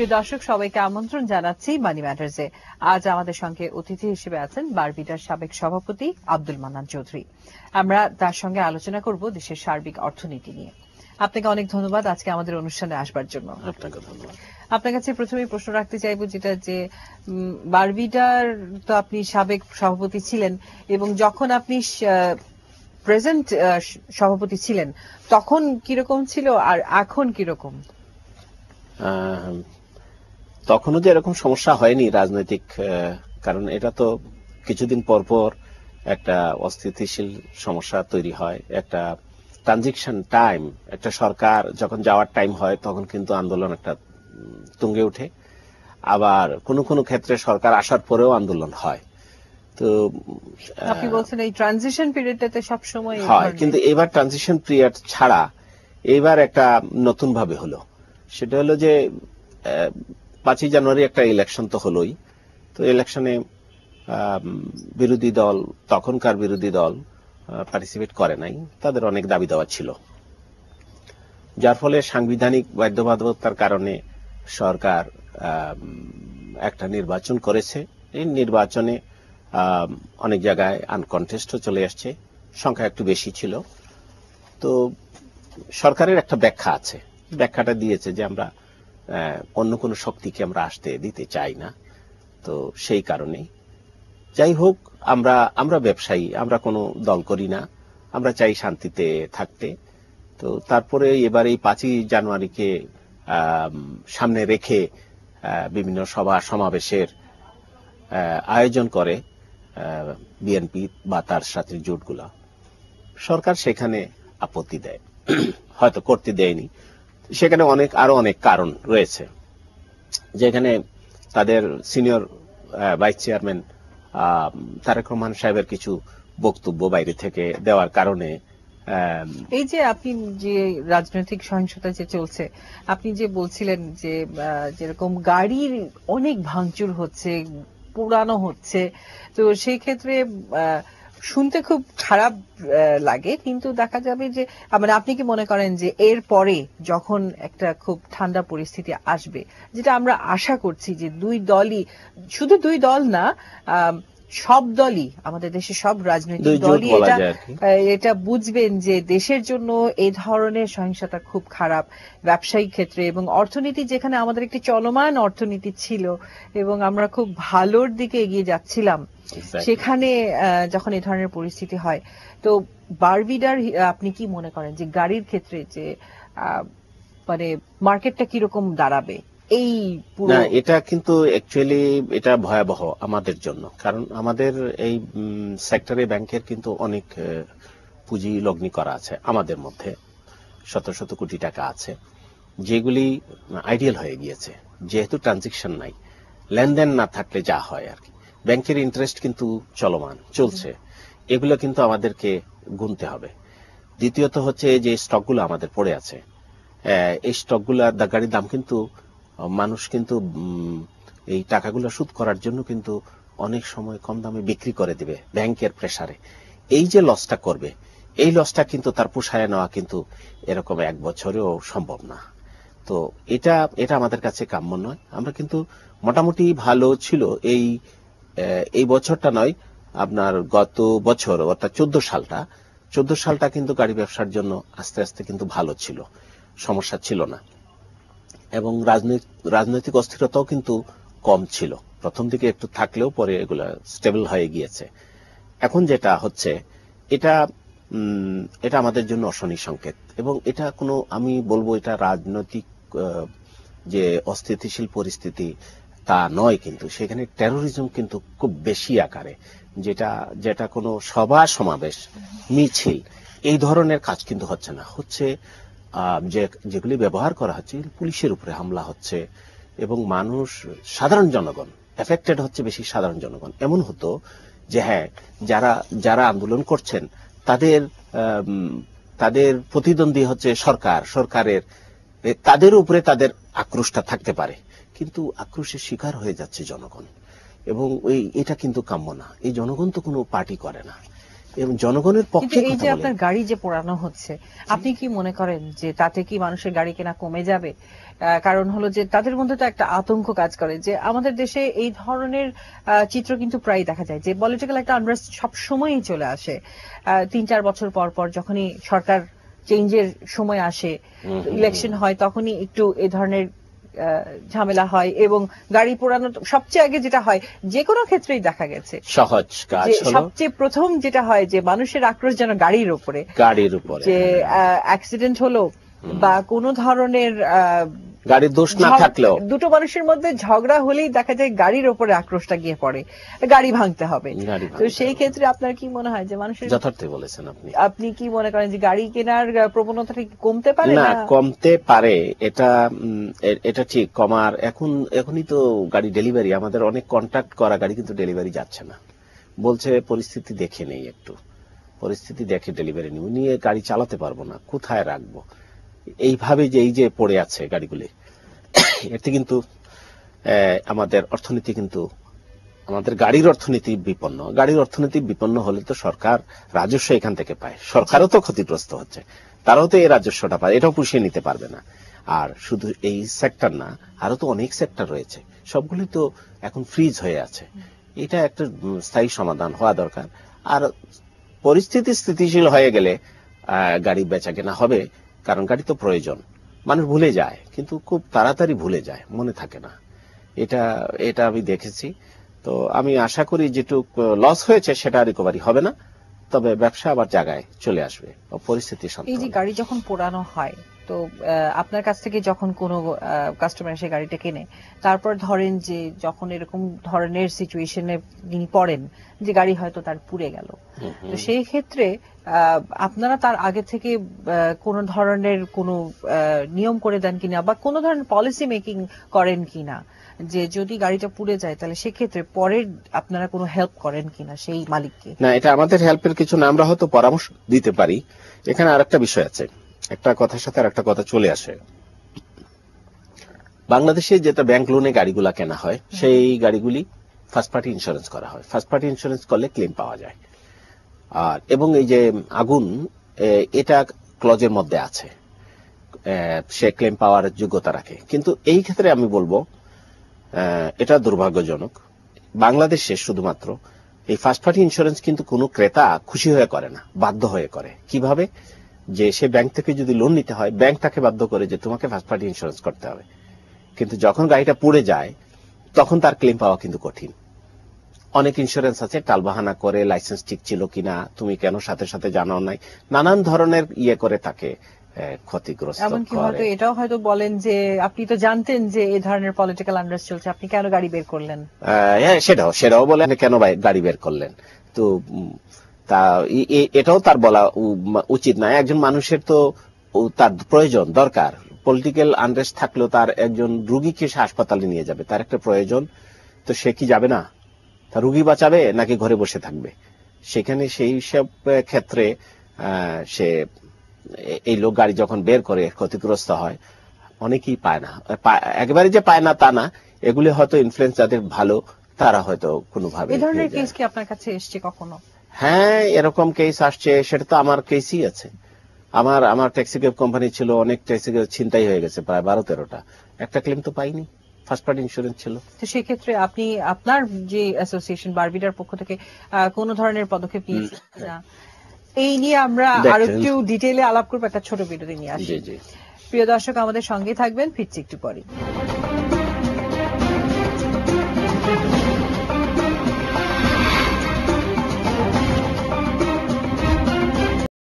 প্রিয় দর্শক, সবাইকে আমন্ত্রণ জানাচ্ছি মানি ম্যাটার্সে। আজ আমাদের সঙ্গে অতিথি হিসেবে আছেন বারবিটার সাবেক সভাপতি আব্দুল মান্নান চৌধুরী। আমরা তার সঙ্গে আলোচনা করব দেশের সার্বিক অর্থনীতি নিয়ে। আপনাকে অনেক ধন্যবাদ আজকে আমাদের অনুষ্ঠানে আসবার জন্য। আপনাকে ধন্যবাদ। আপনার কাছে প্রথমেই প্রশ্ন রাখতে চাইব, যেটা যে বারবিটার তো আপনি সাবেক সভাপতি ছিলেন, এবং যখন আপনি প্রেজেন্ট সভাপতি ছিলেন তখন কিরকম ছিল আর এখন কিরকম? তখনও যে এরকম সমস্যা হয়নি রাজনৈতিক, কারণ এটা তো কিছুদিন পর পর একটা অস্থিতিশীল সমস্যা তৈরি হয়, একটা ট্রানজিশন টাইম, একটা সরকার যখন যাওয়ার টাইম হয় তখন কিন্তু আন্দোলন একটা তুঙ্গে ওঠে, আবার কোনো কোনো ক্ষেত্রে সরকার আসার পরেও আন্দোলন হয়। তো আপনি বলছেন এই ট্রানজিশন পিরিয়ডটাতে সবসময় হয়, কিন্তু এবার ট্রানজিশন পিরিয়ড ছাড়া এবার একটা নতুন ভাবে হলো। সেটা হলো যে 5ই জানুয়ারি একটা ইলেকশন তো হলোই, তো ইলেকশনে বিরোধী দল, তখনকার বিরোধী দল পার্টিসিপেট করে নাই, তাদের অনেক দাবি দেওয়া ছিল, যার ফলে সাংবিধানিক বাধ্যবাধকতার কারণে সরকার একটা নির্বাচন করেছে। এই নির্বাচনে অনেক জায়গায় আনকনটেস্ট চলে আসছে, সংখ্যা একটু বেশি ছিল। তো সরকারের একটা ব্যাখ্যা আছে, ব্যাখ্যাটা দিয়েছে যে আমরা অন্য কোনো শক্তিকে আমরা আসতে দিতে চাই না। তো সেই কারণে যাই হোক, আমরা ব্যবসায়ী, আমরা কোনো দল করি না, আমরা চাই শান্তিতে থাকতে। তো তারপরে এবার এই 5ই জানুয়ারিকে সামনে রেখে বিভিন্ন সভা সমাবেশের আয়োজন করে বিএনপি বা তার সাথে জোটগুলা। সরকার সেখানে আপত্তি দেয়, হয়তো করতে দেয়নি, সেখানে আরো অনেক কারণ রয়েছে, যেখানে তাদের senior vice chairman Tarique Rahman সাহেবের কিছু বক্তব্য বাইরে থেকে দেওয়ার কারণে। এই যে আপনি যে রাজনৈতিক সহিংসতা যে চলছে, আপনি যে বলছিলেন যে যেরকম গাড়ির অনেক ভাঙচুর হচ্ছে, পুরানো হচ্ছে, তো সেই ক্ষেত্রে শুনতে খুব খারাপ লাগে, কিন্তু দেখা যাবে যে মানে আপনি কি মনে করেন যে এর পরে যখন একটা খুব ঠান্ডা পরিস্থিতি আসবে, যেটা আমরা আশা করছি যে দুই দলই, শুধু দুই দল না, সব দলই, আমাদের দেশের সব রাজনৈতিক দলই এটা বুঝবেন যে দেশের জন্য এই ধরনের সহিংসতা খুব খারাপ, ব্যবসায়িক ক্ষেত্রে এবং অর্থনীতি, যেখানে আমাদের একটি চলমান অর্থনীতি ছিল এবং আমরা খুব ভালোর দিকে এগিয়ে যাচ্ছিলাম, সেখানে যখন এই ধরনের পরিস্থিতি হয়, তো বারবিডার আপনি কি মনে করেন যে গাড়ির ক্ষেত্রে যে মানে মার্কেটটা কিরকম দাঁড়াবে? এই না, এটা কিন্তু অ্যাকচুয়ালি এটা ভয়াবহ আমাদের জন্য, কারণ আমাদের এই সেক্টরে ব্যাংকের কিন্তু অনেক পুঁজি লগ্নি করা আছে, আমাদের মধ্যে শত শত কোটি টাকা আছে, যেগুলি আইডিয়াল হয়ে গিয়েছে, যেহেতু ট্রানজাকশন নাই, লেনদেন না থাকলে যা হয় আর কি, ব্যাংকের ইন্টারেস্ট কিন্তু চলমান চলছে, এগুলো কিন্তু আমাদেরকে গুনতে হবে। দ্বিতীয়ত হচ্ছে যে স্টকগুলো আমাদের পড়ে আছে, এই স্টকগুলোর গাড়ির দাম কিন্তু মানুষ কিন্তু এই টাকাগুলো সুদ করার জন্য কিন্তু অনেক সময় কম দামে বিক্রি করে দিবে ব্যাংকের প্রেসারে। এই যে লসটা করবে, এই লসটা কিন্তু তার পোষায় নেওয়া কিন্তু এরকম এক বছরেও সম্ভব না। তো এটা আমাদের কাছে কাম্য নয়। আমরা কিন্তু মোটামুটি ভালো ছিল এই বছরটা নয়, আপনার গত বছর অর্থাৎ 14 সালটা কিন্তু গাড়ি ব্যবসার জন্য আস্তে আস্তে কিন্তু ভালো ছিল, সমস্যা ছিল না, এবং রাজনৈতিক অস্থিরতাও কিন্তু কম ছিল, প্রথম দিকে একটু থাকলেও পরে এগুলা স্টেবল হয়ে গিয়েছে। এখন যেটা হচ্ছে এটা আমাদের জন্য অশনি সংকেত, এবং এটা কোনো, আমি বলবো এটা রাজনৈতিক যে অস্থিতিশীল পরিস্থিতি তা নয়, কিন্তু সেখানে টেরোরিজম কিন্তু খুব বেশি আকারে, যেটা কোনো সভা সমাবেশ মিছিল এই ধরনের কাজ কিন্তু হচ্ছে না, হচ্ছে যেগুলি ব্যবহার করা হচ্ছে পুলিশের উপরে হামলা হচ্ছে, এবং মানুষ, সাধারণ জনগণ এফেক্টেড হচ্ছে, বেশি সাধারণ জনগণ। এমন হতো যে হ্যাঁ, যারা আন্দোলন করছেন তাদের প্রতিদ্বন্দ্বী হচ্ছে সরকারের, তাদের উপরে তাদের আক্রোশটা থাকতে পারে, কিন্তু আক্রোশের শিকার হয়ে যাচ্ছে জনগণ, এবং এটা কিন্তু কাম্য না। এই জনগণ তো কোনো পার্টি করে না, এবং জনগণের কিন্তু পক্ষে এই কথা যে বলে। আপনার গাড়ি যে পোড়ানো হচ্ছে, আপনি কি মনে করেন যে তাতে কি মানুষের গাড়ি কেনা কমে যাবে? কারণ হলো যে তাদের মধ্যে তো একটা আতঙ্ক কাজ করে যে আমাদের দেশে এই ধরনের চিত্র কিন্তু প্রায় দেখা যায় যে পলিটিক্যাল একটা আনরেস্ট সব সময়ই চলে আসে। ৩-৪ বছর পর পর যখনই সরকার চেঞ্জের সময় আসে, ইলেকশন হয়, তখনই একটু এই ধরনের ঝামেলা হয় এবং গাড়ি পোড়ানো সবচেয়ে আগে যেটা হয় যে কোনো ক্ষেত্রেই দেখা গেছে সহজ কাজ যে হলো সবচেয়ে প্রথম যেটা হয় যে মানুষের আক্রোশ যেন গাড়ির উপরে, গাড়ির উপরে, যে অ্যাক্সিডেন্ট হলো বা কোনো ধরনের গাড়ির দোষ না থাকলেও দুটো মানুষের মধ্যে ঝগড়া হলেই দেখা যায় গাড়ির উপরে আক্রোশটা গিয়ে পড়ে, গাড়ি ভাঙতে হবে। তো সেই ক্ষেত্রে আপনার কি মনে হয় যে মানুষের, যথার্থ বলেছেন আপনি কি মনে করেন যে গাড়ি কেনার প্রবণতাটা কি কমতে পারে? না, কমতে পারে, এটা ঠিক কমার। এখনই তো গাড়ি ডেলিভারি, আমাদের অনেক কন্ট্যাক্ট করা গাড়ি কিন্তু ডেলিভারি যাচ্ছে না, বলছে পরিস্থিতি দেখে নেই, একটু পরিস্থিতি দেখে ডেলিভারি নিয়ে গাড়ি চালাতে পারবো না, কোথায় রাখবো, এইভাবে যে এই যে পড়ে আছে গাড়িগুলি, এতে কিন্তু আমাদের অর্থনীতি, কিন্তু আমাদের গাড়ির অর্থনীতি বিপন্ন। গাড়ির অর্থনীতি বিপন্ন হলে তো সরকার রাজস্ব এখান থেকে পায়, সরকারও তো ক্ষতিগ্রস্ত হচ্ছে, তারাও তো এই রাজস্বটা পায়, এটাও পুষিয়ে নিতে পারবে না। আর শুধু এই সেক্টর না, আরো তো অনেক সেক্টর রয়েছে, সবগুলি তো এখন ফ্রিজ হয়ে আছে। এটা একটা স্থায়ী সমাধান হওয়া দরকার। আর পরিস্থিতি স্থিতিশীল হয়ে গেলে গাড়ি বেচা কেনা হবে, কারণ গাড়ি তো প্রয়োজন। মানুষ ভুলে যায়, কিন্তু খুব তাড়াতাড়ি ভুলে যায়, মনে থাকে না। এটা আমি দেখেছি। তো আমি আশা করি যেটুক লস হয়েছে সেটা রিকভারি হবে না, তবে ব্যবসা আবার জায়গায় চলে আসবে, পরিস্থিতি শান্ত। এই যে গাড়ি যখন পোড়ানো হয়, তো আপনার কাছ থেকে যখন কোনো কাস্টমার এসে গাড়িটা কেনে, তারপর ধরেন যে যখন এরকম ধরনের সিচুয়েশনে তিনি পড়েন যে গাড়ি হয়তো তার পুড়ে গেল, তো সেই ক্ষেত্রে আপনারা তার আগে থেকে কোনো ধরনের কোনো নিয়ম করে দেন কিনা বা কোনো ধরনের পলিসি মেকিং করেন কিনা যে যদি গাড়িটা পুড়ে যায় তাহলে সেক্ষেত্রে পরের আপনারা কোনো হেল্প করেন কিনা সেই মালিককে? না, এটা আমাদের হেল্পের কিছু না, আমরা হয়তো পরামর্শ দিতে পারি। এখানে আরেকটা বিষয় আছে, একটা কথার সাথে আরেকটা কথা চলে আসে। বাংলাদেশে যেটা ব্যাংক লোনে গাড়িগুলা কেনা হয়, সেই গাড়িগুলি ফার্স্ট পার্টি ইন্স্যুরেন্স করা হয়। ফার্স্ট পার্টি ইন্স্যুরেন্স করলে ক্লেম পাওয়া যায়। আর এবং এই যে আগুন, এটা ক্লজের মধ্যে আছে, সে ক্লেম পাওয়ার যোগ্যতা রাখে। কিন্তু এই ক্ষেত্রে আমি বলবো এটা দুর্ভাগ্যজনক, বাংলাদেশে শুধুমাত্র এই ফার্স্ট পার্টি ইন্স্যুরেন্স কিন্তু কোনো ক্রেতা খুশি হয়ে করে না, বাধ্য হয়ে করে। কিভাবে? যে সে ব্যাংক থেকে যদি লোন নিতে হয়, ব্যাংক তাকে বাধ্য করে যে তোমাকে ফার্স্ট পার্টি ইন্স্যুরেন্স করতে হবে। কিন্তু যখন গাড়িটা পুড়ে যায় তখন তার ক্লেম পাওয়া কিন্তু কঠিন। অনেক ইন্স্যুরেন্স আছে টালবাহানা করে, লাইসেন্স ঠিক ছিল কিনা, তুমি কেন সাথে সাথে জানাও নাই, নানান ধরনের করে তাকে ক্ষতিগ্রস্ত করে। এমনকি হয়তো এটাও হয়তো বলেন যে আপনি তো জানতেন যে এই ধরনের পলিটিক্যাল আনরেস্ট চলছে, আপনি কেন গাড়ি বের করলেন? হ্যাঁ, সেটাও বলে কেন গাড়ি বের করলেন। তো তা এটাও তার বলা উচিত না। একজন মানুষের তো তার প্রয়োজন, দরকার। পলিটিক্যাল আনরেস্ট থাকলেও তার একজন রুগীকে সে হাসপাতালে নিয়ে যাবে, তার একটা প্রয়োজন, তো সে কি যাবে না? তার রুগী বাঁচাবে নাকি ঘরে বসে থাকবে? সেখানে সেই সব ক্ষেত্রে সে এই লোক গাড়ি যখন বের করে ক্ষতিগ্রস্ত হয়, অনেকেই পায় না। একেবারে যে পায় না তা না, এগুলি হয়তো ইনফ্লুয়েন্স যাদের ভালো তারা হয়তো কোনোভাবে। এই ধরনের কেস কি আপনার কাছে এসছে কখনো? হ্যাঁ, এরকম কেস আসছে। সেটা তো আমার কেসই আছে। আমার ট্যাক্সি ক্যাব কোম্পানি ছিল, অনেক ট্যাক্সি ক্যাব ছিনতাই হয়ে গেছে, প্রায় 12-13টা। একটা ক্লেম তো পাইনি, ফার্স্ট পার্টি ইন্স্যুরেন্স ছিল। তো সেক্ষেত্রে আপনি আপনার যে অ্যাসোসিয়েশন বারবিডার পক্ষ থেকে কোন ধরনের পদক্ষেপ নিয়েছেন? এই নিয়ে আমরা আরো একটু ডিটেইলে আলাপ করবো, একটা ছোট বিরতি নিয়ে আসি। প্রিয় দর্শক, আমাদের সঙ্গে থাকবেন, ফিরছি একটু পরে।